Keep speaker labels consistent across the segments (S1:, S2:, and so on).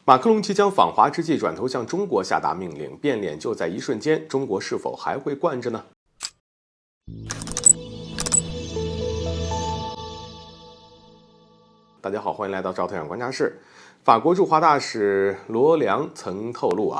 S1: 马克龙即将访华之际，转头向中国下达命令，变脸就在一瞬间，中国是否还会惯着呢？大家好，欢迎来到赵特养观察室。法国驻华大使罗良曾透露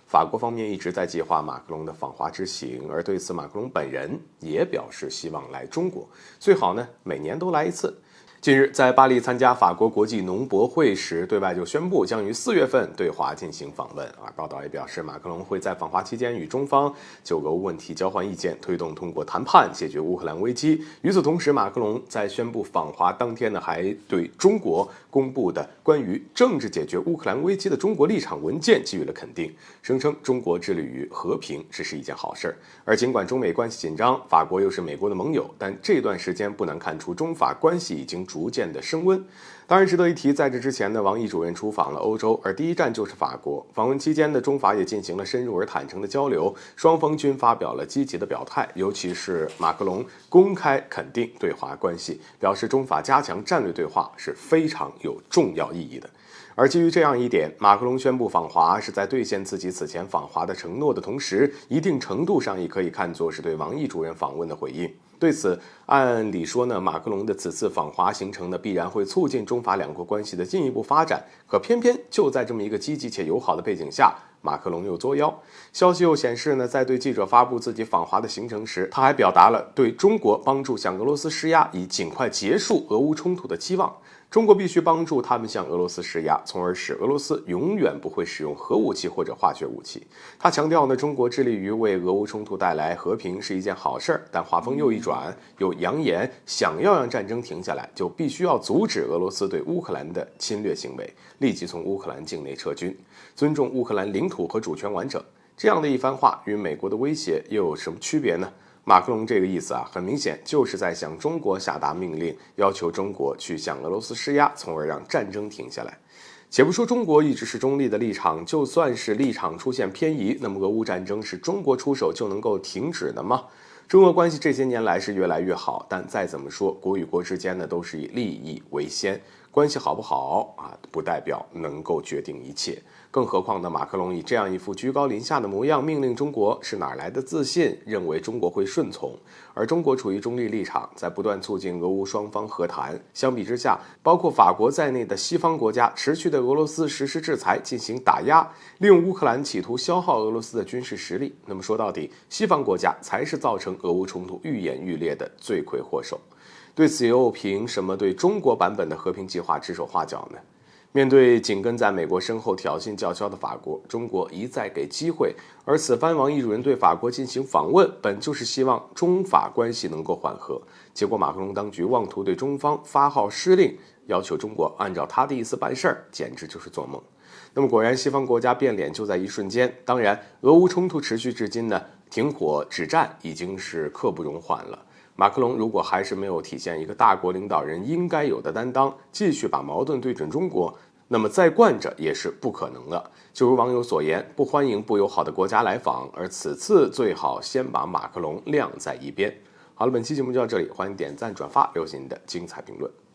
S1: 法国方面一直在计划马克龙的访华之行，而对此马克龙本人也表示希望来中国，最好呢每年都来一次。近日，在巴黎参加法国国际农博会时，对外就宣布将于4月份对华进行访问。报道也表示，马克龙会在访华期间与中方就俄乌问题交换意见，推动通过谈判解决乌克兰危机。与此同时，马克龙在宣布访华当天呢，还对中国公布的关于政治解决乌克兰危机的中国立场文件给予了肯定，声称中国致力于和平，这是一件好事。而尽管中美关系紧张，法国又是美国的盟友，但这段时间不难看出中法关系已经逐渐的升温。当然值得一提，在这之前呢，王毅主任出访了欧洲，而第一站就是法国。访问期间呢，中法也进行了深入而坦诚的交流，双方均发表了积极的表态，尤其是马克龙公开肯定对华关系，表示中法加强战略对话是非常有重要意义的。而基于这样一点，马克龙宣布访华是在兑现自己此前访华的承诺的同时，一定程度上也可以看作是对王毅主任访问的回应。对此，按理说呢，马克龙的此次访华行程呢，必然会促进中法两国关系的进一步发展。可偏偏就在这么一个积极且友好的背景下，马克龙又作妖。消息又显示呢，在对记者发布自己访华的行程时，他还表达了对中国帮助向俄罗斯施压，以尽快结束俄乌冲突的期望。中国必须帮助他们向俄罗斯施压，从而使俄罗斯永远不会使用核武器或者化学武器。他强调呢，中国致力于为俄乌冲突带来和平是一件好事，但话锋又一转，又扬言想要让战争停下来，就必须要阻止俄罗斯对乌克兰的侵略行为，立即从乌克兰境内撤军，尊重乌克兰领土和主权完整。这样的一番话与美国的威胁又有什么区别呢？马克龙这个意思很明显就是在向中国下达命令，要求中国去向俄罗斯施压，从而让战争停下来。且不说中国一直是中立的立场，就算是立场出现偏移，那么俄乌战争是中国出手就能够停止的吗？中俄关系这些年来是越来越好，但再怎么说，国与国之间呢都是以利益为先，关系好不好不代表能够决定一切。更何况呢，马克龙以这样一副居高临下的模样命令中国，是哪来的自信认为中国会顺从？而中国处于中立立场，在不断促进俄乌双方和谈。相比之下，包括法国在内的西方国家持续对俄罗斯实施制裁进行打压，利用乌克兰企图消耗俄罗斯的军事实力。那么说到底，西方国家才是造成俄乌冲突愈演愈烈的罪魁祸首。对此又凭什么对中国版本的和平计划指手画脚呢？面对紧跟在美国身后挑衅叫嚣的法国，中国一再给机会，而此番王毅主任对法国进行访问，本就是希望中法关系能够缓和。结果马克龙当局妄图对中方发号施令，要求中国按照他的意思办事儿，简直就是做梦。那么果然西方国家变脸就在一瞬间。当然，俄乌冲突持续至今呢，停火止战已经是刻不容缓了。马克龙如果还是没有体现一个大国领导人应该有的担当，继续把矛盾对准中国，那么再惯着也是不可能的。就如网友所言，不欢迎不友好的国家来访，而此次最好先把马克龙晾在一边。好了，本期节目就到这里，欢迎点赞转发，留下您的精彩评论。